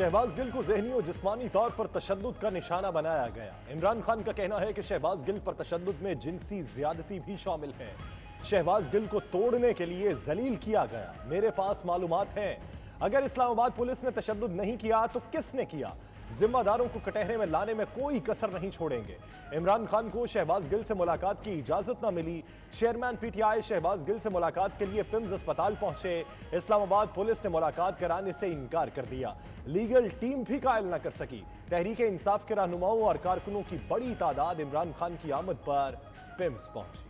شہباز گل کو ذہنی اور جسمانی طور پر تشدد کا نشانہ بنایا گیا۔ عمران خان کا کہنا ہے کہ شہباز گل پر تشدد میں جنسی زیادتی بھی شامل ہے۔ شہباز گل کو توڑنے کے لیے ذلیل کیا گیا۔ میرے پاس معلومات ہیں، اگر اسلام آباد پولیس نے تشدد نہیں کیا تو کس نے کیا؟ ذمہ داروں کو کٹہرے میں لانے میں کوئی کسر نہیں چھوڑیں گے۔ عمران خان کو شہباز گل سے ملاقات کی اجازت نہ ملی۔ Chairman P T I Shahbaz Gill سے ملاقات کے لیے پمز اسپتال پہنچے۔ اسلام آباد پولیس نے ملاقات کرانے سے انکار کر دیا۔ لیگل ٹیم بھی قائل نہ کر سکی۔ تحریک انصاف کے رہنماؤں اور کارکنوں کی بڑی تعداد عمران خان کی آمد پر پمز پہنچی۔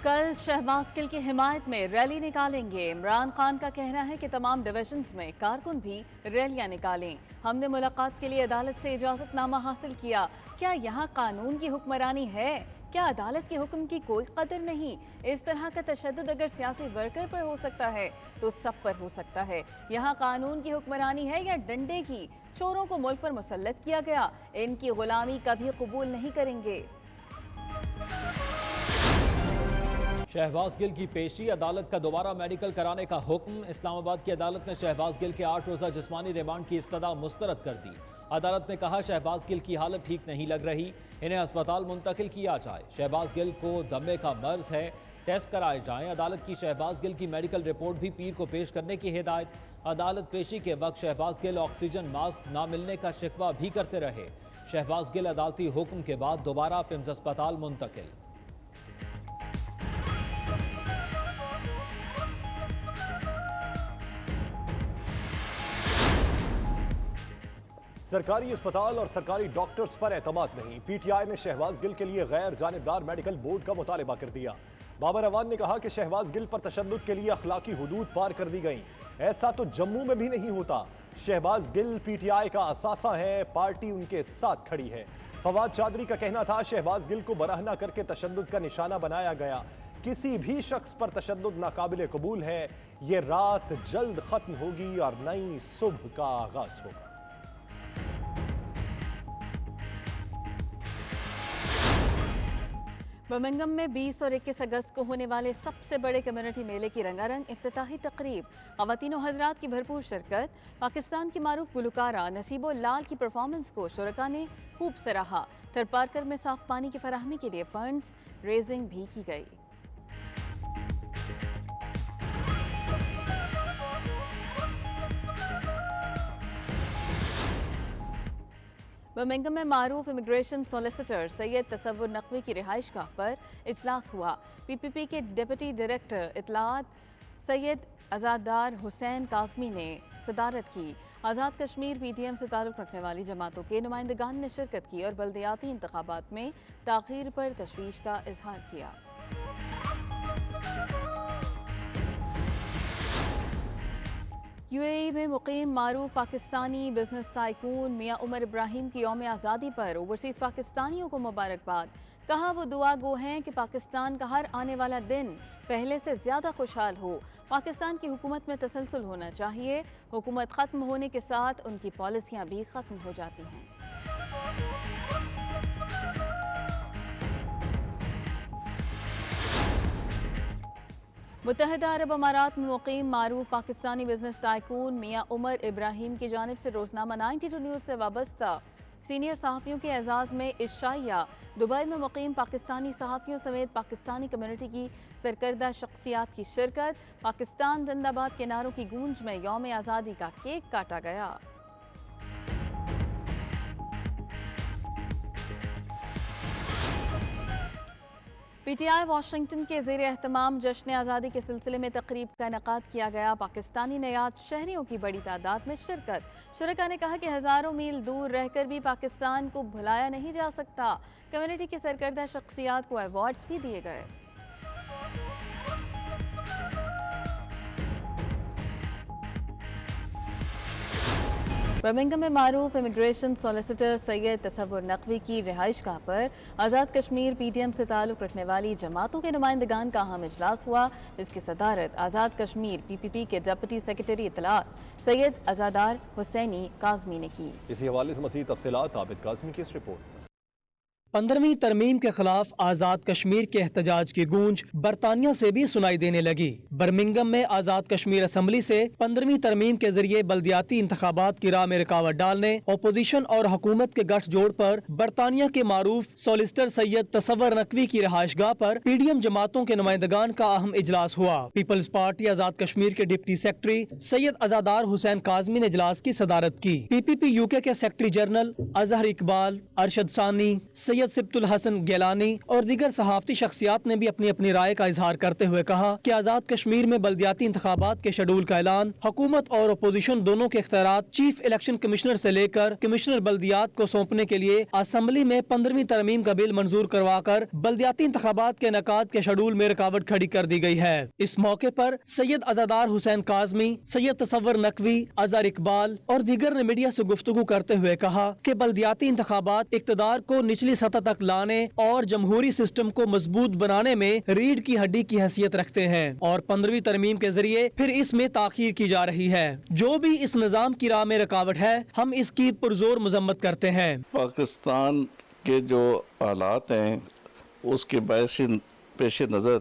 کل شہباز گل کی حمایت میں ریلی نکالیں گے۔ عمران خان کا کہنا ہے کہ تمام ڈویژنز میں کارکن بھی ریلیاں نکالیں۔ ہم نے ملاقات کے لیے عدالت سے اجازت نامہ حاصل کیا۔ کیا یہاں قانون کی حکمرانی ہے؟ کیا عدالت کے حکم کی کوئی قدر نہیں؟ اس طرح کا تشدد اگر سیاسی ورکر پر ہو سکتا ہے تو سب پر ہو سکتا ہے۔ یہاں قانون کی حکمرانی ہے یا ڈنڈے کی؟ چوروں کو ملک پر مسلط کیا گیا، ان کی غلامی کبھی قبول نہیں کریں گے۔ شہباز گل کی پیشی، عدالت کا دوبارہ میڈیکل کرانے کا حکم۔ اسلام آباد کی عدالت نے شہباز گل کے 8 روزہ جسمانی ریمانڈ کی استدعا مسترد کر دی۔ عدالت نے کہا شہباز گل کی حالت ٹھیک نہیں لگ رہی، انہیں ہسپتال منتقل کیا جائے۔ شہباز گل کو دمے کا مرض ہے، ٹیسٹ کرائے جائیں۔ عدالت کی شہباز گل کی میڈیکل رپورٹ بھی پیر کو پیش کرنے کی ہدایت۔ عدالت پیشی کے وقت شہباز گل آکسیجن ماسک نہ ملنے کا شکوہ بھی کرتے رہے۔ شہباز گل عدالتی حکم کے بعد دوبارہ پمز اسپتال منتقل۔ سرکاری اسپتال اور سرکاری ڈاکٹرز پر اعتماد نہیں۔ پی ٹی آئی نے شہباز گل کے لیے غیر جانبدار میڈیکل بورڈ کا مطالبہ کر دیا۔ بابر اعوان نے کہا کہ شہباز گل پر تشدد کے لیے اخلاقی حدود پار کر دی گئیں۔ ایسا تو جموں میں بھی نہیں ہوتا۔ شہباز گل پی ٹی آئی کا اثاثہ ہے، پارٹی ان کے ساتھ کھڑی ہے۔ فواد چادری کا کہنا تھا شہباز گل کو برہنہ کر کے تشدد کا نشانہ بنایا گیا۔ کسی بھی شخص پر تشدد ناقابل قبول ہے۔ یہ رات جلد ختم ہوگی اور نئی صبح کا آغاز ہوگا۔ برمنگھم میں 20 اور 21 اگست کو ہونے والے سب سے بڑے کمیونٹی میلے کی رنگا رنگ افتتاحی تقریب، خواتین و حضرات کی بھرپور شرکت۔ پاکستان کی معروف گلوکارہ نصیبو لال کی پرفارمنس کو شرکاء نے خوب سراہا۔ تھر پارکر میں صاف پانی کی فراہمی کے لیے فنڈز ریزنگ بھی کی گئی۔ برمنگھم میں معروف امیگریشن سولیسیٹر سید تصور نقوی کی رہائش گاہ پر اجلاس ہوا۔ پی پی پی کے ڈپٹی ڈائریکٹر اطلاعات سید عزادار حسین کاظمی نے صدارت کی۔ Azad Kashmir P T M سے تعلق رکھنے والی جماعتوں کے نمائندگان نے شرکت کی اور بلدیاتی انتخابات میں تاخیر پر تشویش کا اظہار کیا۔ یو اے ای میں مقیم معروف پاکستانی بزنس ٹائکون میاں عمر ابراہیم کی یوم آزادی پر اوورسیز پاکستانیوں کو مبارکباد۔ کہا وہ دعا گو ہیں کہ پاکستان کا ہر آنے والا دن پہلے سے زیادہ خوشحال ہو۔ پاکستان کی حکومت میں تسلسل ہونا چاہیے۔ حکومت ختم ہونے کے ساتھ ان کی پالیسیاں بھی ختم ہو جاتی ہیں۔ متحدہ عرب امارات میں مقیم معروف پاکستانی بزنس ٹائکون میاں عمر ابراہیم کی جانب سے روزنامہ 92 نیوز سے وابستہ سینئر صحافیوں کے اعزاز میں عشائیہ دبئی میں مقیم پاکستانی صحافیوں سمیت پاکستانی کمیونٹی کی سرکردہ شخصیات کی شرکت۔ پاکستان زندہ باد کے نعروں کی گونج میں یوم آزادی کا کیک کاٹا گیا۔ پی ٹی آئی واشنگٹن کے زیر اہتمام جشن آزادی کے سلسلے میں تقریب کا انعقاد کیا گیا۔ پاکستانی نیات شہریوں کی بڑی تعداد میں شرکت۔ شرکاء نے کہا کہ ہزاروں میل دور رہ کر بھی پاکستان کو بھلایا نہیں جا سکتا۔ کمیونٹی کی سرکردہ شخصیات کو ایوارڈز بھی دیے گئے۔ برمنگھم میں معروف امیگریشن سولیسیٹر سید تصور نقوی کی رہائش گاہ پر Azad Kashmir P T M سے تعلق رکھنے والی جماعتوں کے نمائندگان کا اہم اجلاس ہوا، جس کی صدارت آزاد کشمیر پی پی پی کے ڈپٹی سیکریٹری اطلاعات سید عزادار حسینی کاظمی نے کی۔ اسی حوالے سے مزید تفصیلات عابد کاظمی کی اس رپورٹ۔ 15वीं तरमीम के खिलाफ आजाद कश्मीर के एहतजाज की गूंज बरतानिया से भी सुनाई देने लगी। बर्मिंघम में आजाद कश्मीर असम्बली से 15वीं तरमीम के जरिए बल्दियाती इंतखाबात की राह में रुकावट डालने अपोजिशन और हुकूमत के गठजोड़ पर बरतानिया के मारूफ सॉलिसिटर सैयद तसव्वुर नकवी की रिहाइशगाह पर PDM जमातों के नुमाइंदगान का अहम इजलास हुआ। पीपल्स पार्टी आजाद कश्मीर के डिप्टी सेक्रेटरी सैयद अजादार हुसैन काजमी ने इजलास की सदारत की। PPP UK के सेक्रेटरी जनरल अजहर इकबाल, अरशद सानी, सैयद सिब्तुल हसन गेलानी और दीगर सहाफती शख्सियात ने भी अपनी अपनी राय का इजहार करते हुए कहा कि आजाद कश्मीर में बल्दियाती इंतखाबात के शेड्यूल का ऐलान हुकूमत और अपोजिशन दोनों के इख्तियारात चीफ इलेक्शन कमिश्नर से लेकर कमिश्नर बल्दियात को सौंपने के लिए असम्बली में 15वीं तरमीम का बिल मंजूर करवाकर बल्दियाती इंतखाबात के इनेकाद के शेड्यूल में रुकावट खड़ी कर दी गई है। इस मौके पर सैयद अजादार हुसैन काजमी, सैयद तसव्वुर नकवी, अजहर इकबाल और दीगर ने मीडिया से गुफ्तगू करते हुए कहा कि बल्दियाती इंतखाबात इक़्तिदार को निचली सतह तक लाने और जमहूरी सिस्टम को मजबूत बनाने में रीढ़ की हड्डी की हैसियत रखते हैं और 15वीं तरमीम के जरिए फिर इसमें ताखीर की जा रही है। जो भी इस निज़ाम की राह में रुकावट है, हम इसकी पुरजोर मजम्मत करते हैं। पाकिस्तान के जो हालात हैं उसके पेश नज़र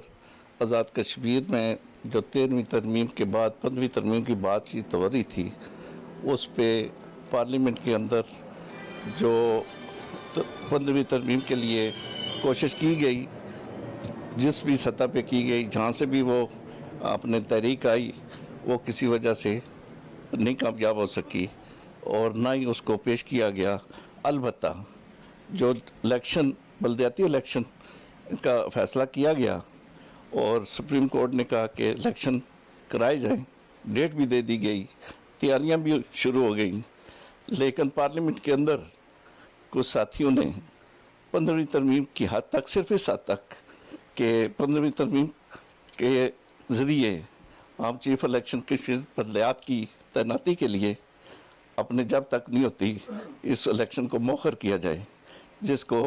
आज़ाद कश्मीर में जो 13वीं तरमीम के बाद 15वीं तरमीम की बातचीत हो रही थी, उस पे पार्लियामेंट के अंदर जो 15वीं तरमीम के लिए कोशिश की गई, जिस भी सतह पे की गई, जहाँ से भी वो अपने तहरीक आई, वो किसी वजह से नहीं कामयाब हो सकी और ना ही उसको पेश किया गया। अलबत्ता जो इलेक्शन, बल्दियाती इलेक्शन का फैसला किया गया और सुप्रीम कोर्ट ने कहा कि इलेक्शन कराए जाएं, डेट भी दे दी गई, तैयारियां भी शुरू हो गई, लेकिन पार्लियामेंट के अंदर कुछ साथियों ने 15वीं तरमीम की हद तक, सिर्फ इस हद तक कि 15वीं तरमीम के ज़रिए आम चीफ इलेक्शन कमीशन बल्दियात की तैनाती के लिए अपने जब तक नहीं होती इस इलेक्शन को मौखर किया जाए, जिसको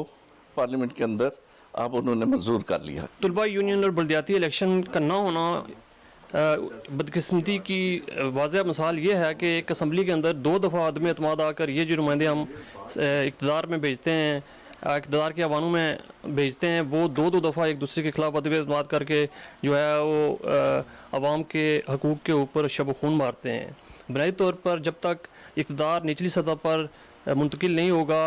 पार्लियामेंट के अंदर अब उन्होंने मंजूर कर लिया। तलबा यूनियन और बल्दियाती इलेक्शन का ना होना बदकिस्मती की वाज़ह मिसाल ये है कि एक असम्बली के अंदर 2 दफ़ा आदमी एतमाद आकर ये जो नुमाइंदे हम इक़्तिदार में भेजते हैं, इक़्तिदार के अवानों में भेजते हैं, वो 2 दफ़ा एक दूसरे के ख़िलाफ़ अदब एतमाद करके जो है वो अवाम के हकूक़ के ऊपर शब खून मारते हैं। बुनियादी तौर पर जब तक इक़्तिदार निचली सतह पर मुंतकिल नहीं होगा,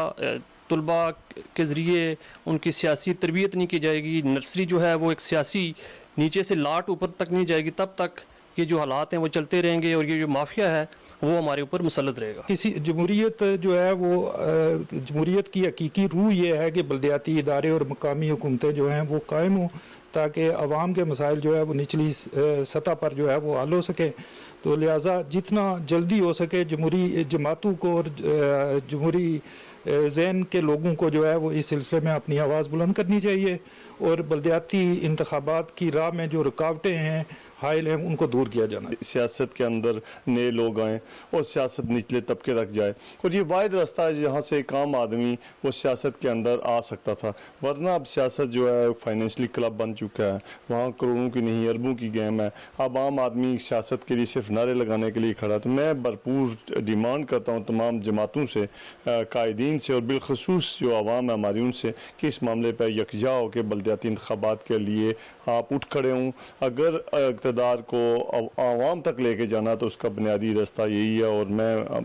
तलबा के ज़रिए उनकी सियासी तरबियत नहीं की जाएगी, नर्सरी जो है वो एक सियासी नीचे से लाट ऊपर तक नहीं जाएगी, तब तक ये जो हालात हैं वो चलते रहेंगे और ये जो माफिया है वो हमारे ऊपर मुसल्लत रहेगा। किसी जमहूरियत जो है वो जमहूरियत की हकीकी रूह ये है कि बल्दियाती इदारे और मकामी हुकूमतें जो हैं वो कायम हों, ताकि आवाम के मसाइल जो है वो निचली सतह पर जो है वो हल हो सके। तो लिहाजा जितना जल्दी हो सके जमहूरी जमातों को और जमहूरी ज़हन के लोगों को जो है वो इस सिलसिले में अपनी आवाज़ बुलंद करनी चाहिए और बल्दियाती इंतखाबात की राह में जो रुकावटें हैं, हाइल हैं, उनको दूर किया जाना। सियासत के अंदर नए लोग आएँ और सियासत निचले तबके तक जाए और ये वाहिद रास्ता है जहाँ से एक आम आदमी वो सियासत के अंदर आ सकता था, वरना अब सियासत जो है फाइनेंशली क्लब बन चुका है, वहाँ करोड़ों की नहीं अरबों की गेम है। अब आम आदमी सियासत के लिए सिर्फ नारे लगाने के लिए खड़ा। तो मैं भरपूर डिमांड करता हूँ तमाम जमातों से, कायदीन से और बिलखसूस जो आवाम है हमारी उनसे कि इस मामले पर यकजा हो के बल्दियाती इंतखाबात के लिए आप उठ खड़े हों। अगर इक़्तिदार को आवाम तक लेके जाना तो उसका बुनियादी रास्ता यही है और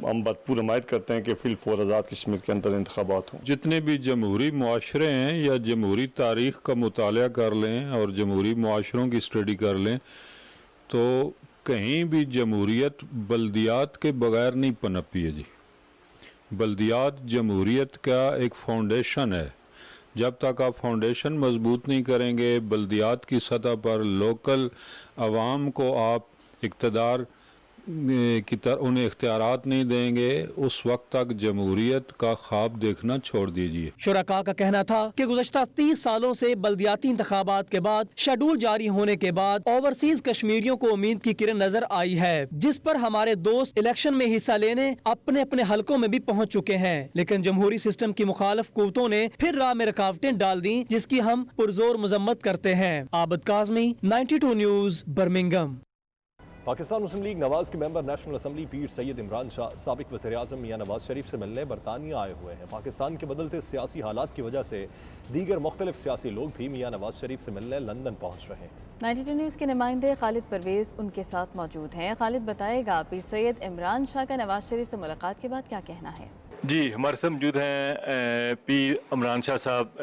हम भरपूर हमायत करते हैं कि फिलफौर आज़ाद कश्मीर के अंदर इंतखाबात हों। जितने भी जमहूरी मुआशरे हैं या जमहूरी तारीख़ का मुताला कर लें और जमहूरी मुआशरों की स्टडी कर लें तो कहीं भी जमहूरियत बल्दियात के बगैर नहीं पनपी है जी। बल्दियात जमहूरियत का एक फाउंडेशन है। जब तक आप फाउंडेशन मजबूत नहीं करेंगे, बल्दियात की सतह पर लोकल आवाम को आप इक़्तिदार की तरह उन्हें इख्तियारात नहीं देंगे, उस वक्त तक जमहूरियत का ख्वाब देखना छोड़ दीजिए। शुरका का कहना था कि गुज़श्ता 30 सालों से बल्दियाती इंतखाबात के बाद शेड्यूल जारी होने के बाद ओवरसीज कश्मीरियों को उम्मीद की किरण नजर आई है, जिस पर हमारे दोस्त इलेक्शन में हिस्सा लेने अपने अपने हलकों में भी पहुँच चुके हैं। लेकिन जमहूरी सिस्टम की मुखालिफ कुव्वतों ने फिर राह में रुकावटें डाल दी, जिसकी हम पुरजोर मजम्मत करते हैं। आबद काज़मी, 92 न्यूज़, बर्मिंघम। पाकिस्तान मुस्लिम लीग नवाज के मेंबर नेशनल असम्बली पीर सैयद इमरान शाह साबिक वज़ीर-ए-आज़म मियां नवाज शरीफ से मिलने बरतानिया आए हुए हैं। पाकिस्तान के बदलते सियासी हालात की वजह से दीगर मुख्तलिफ सियासी लोग भी मियां नवाज शरीफ से मिलने लंदन पहुँच रहे हैं। 92 न्यूज़ के नुमाइंदे खालिद परवेज़ उनके साथ मौजूद हैं। खालिद बताएगा पीर सैयद इमरान शाह का नवाज शरीफ से मुलाकात के बाद क्या कहना है। जी, हमारे साथ मौजूद हैं पीर इमरान शाह साहब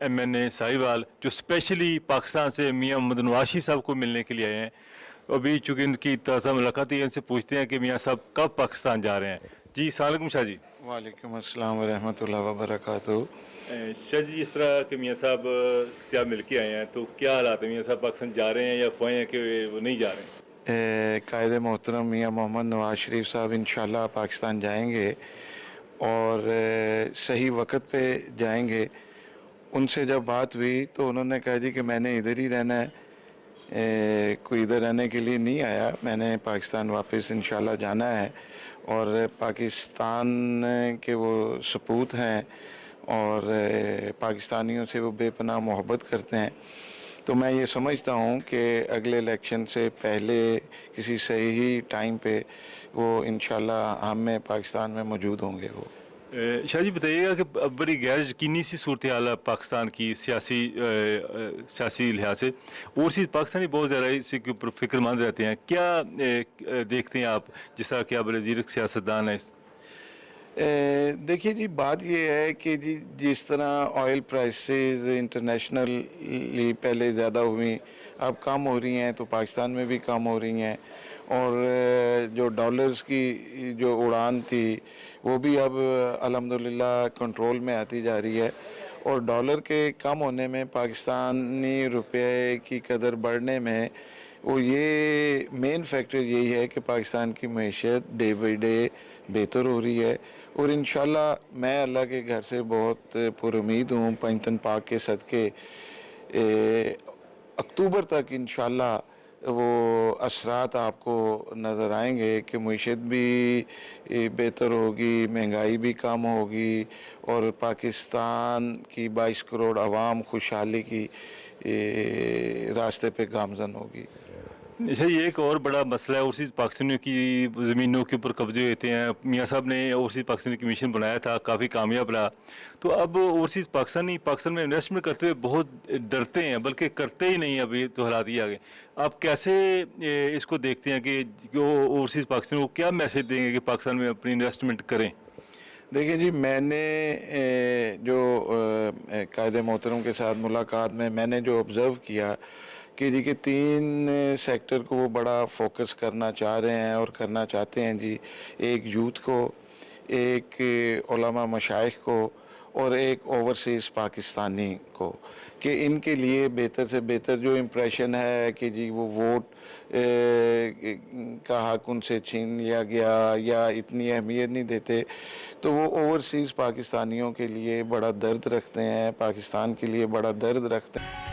MNA साहिवाल, जो स्पेशली पाकिस्तान से मियां मोहम्मद नवाज शरीफ साहब को मिलने के लिए आए हैं। अभी चूँकि इनकी ताज़ा मुलाकात है, इनसे पूछते हैं कि मियां साहब कब पाकिस्तान जा रहे हैं। जी अस्सलाम वालेकुम शाह जी। वालेकुम अस्सलाम व रहमतुल्लाहि व बरकातुहू। शाह जी, इस तरह के मियां साहब से आप मिल के आए हैं, तो क्या हालात है? मियां साहब पाकिस्तान जा रहे हैं या अफवाहें हैं कि वो नहीं जा रहे हैं? कायदे मोहतरम मियां मोहम्मद नवाज शरीफ साहब इंशाल्लाह पाकिस्तान जाएंगे और सही वक्त पे जाएंगे। उनसे जब बात हुई तो उन्होंने कहा जी कि मैंने इधर ही रहना है, कोई इधर रहने के लिए नहीं आया, मैंने पाकिस्तान वापस इंशाल्लाह जाना है। और पाकिस्तान के वो सपूत हैं और पाकिस्तानियों से वो बेपनाह मोहब्बत करते हैं। तो मैं ये समझता हूँ कि अगले इलेक्शन से पहले किसी सही टाइम पे वो इंशाल्लाह हम में पाकिस्तान में मौजूद होंगे। वो शाह जी बताइएगा कि अब बड़ी गैर यकीनी सी सूरत हाल है पाकिस्तान की सियासी लिहाज से, और सी पाकिस्तानी बहुत ज़्यादा इसी के ऊपर फिक्रमंद रहते हैं। क्या देखते हैं आप, जिस तरह कि आप वज़ीर सियासतदान हैं? देखिए जी, बात ये है कि जी जिस तरह ऑयल प्राइसेस इंटरनेशनली पहले ज़्यादा हुई, अब कम हो रही हैं, तो पाकिस्तान में भी कम हो रही हैं। और जो डॉलर्स की जो उड़ान थी वो भी अब अल्हम्दुलिल्लाह कंट्रोल में आती जा रही है। और डॉलर के कम होने में, पाकिस्तानी रुपये की कदर बढ़ने में, वो ये मेन फैक्टर यही है कि पाकिस्तान की मईशत डे बाई डे बेहतर हो रही है। और इंशाल्लाह मैं अल्लाह के घर से बहुत पुरुमीद हूँ, पंजतन पाक के सदके अक्टूबर तक इंशाल्लाह वो असरात आपको नज़र आएंगे कि मईशत भी बेहतर होगी, महंगाई भी कम होगी और पाकिस्तान की 22 करोड़ आवाम खुशहाली की रास्ते पे गामज़न होगी। अच्छा, ये एक और बड़ा मसला है, ओवरसीज़ पाकिस्तानियों की ज़मीनों के ऊपर कब्जे होते हैं। मियां साहब ने ओवरसीज़ पाकिस्तानी कमीशन बनाया था, काफ़ी कामयाब रहा। तो अब ओवरसीज़ पाकिस्तान में इन्वेस्टमेंट करते हुए बहुत डरते हैं, बल्कि करते ही नहीं। अभी तो हालात ही आ गए। आप कैसे इसको देखते हैं कि ओवरसीज़ पाकिस्तान को क्या मैसेज देंगे कि पाकिस्तान में अपनी इन्वेस्टमेंट करें? देखिए जी, मैंने जो कायदे मोहतरम के साथ मुलाकात में मैंने जो ऑब्ज़र्व किया कि जी के 3 सेक्टर को वो बड़ा फोकस करना चाह रहे हैं और करना चाहते हैं जी। एक यूथ को, एक उलमा मशाइख को और एक ओवरसीज़ पाकिस्तानी को, कि इनके लिए बेहतर से बेहतर जो इम्प्रेशन है कि जी वो वोट का हक उनसे छीन लिया गया या इतनी अहमियत नहीं देते, तो वो ओवरसीज़ पाकिस्तानियों के लिए बड़ा दर्द रखते हैं, पाकिस्तान के लिए बड़ा दर्द रखते हैं।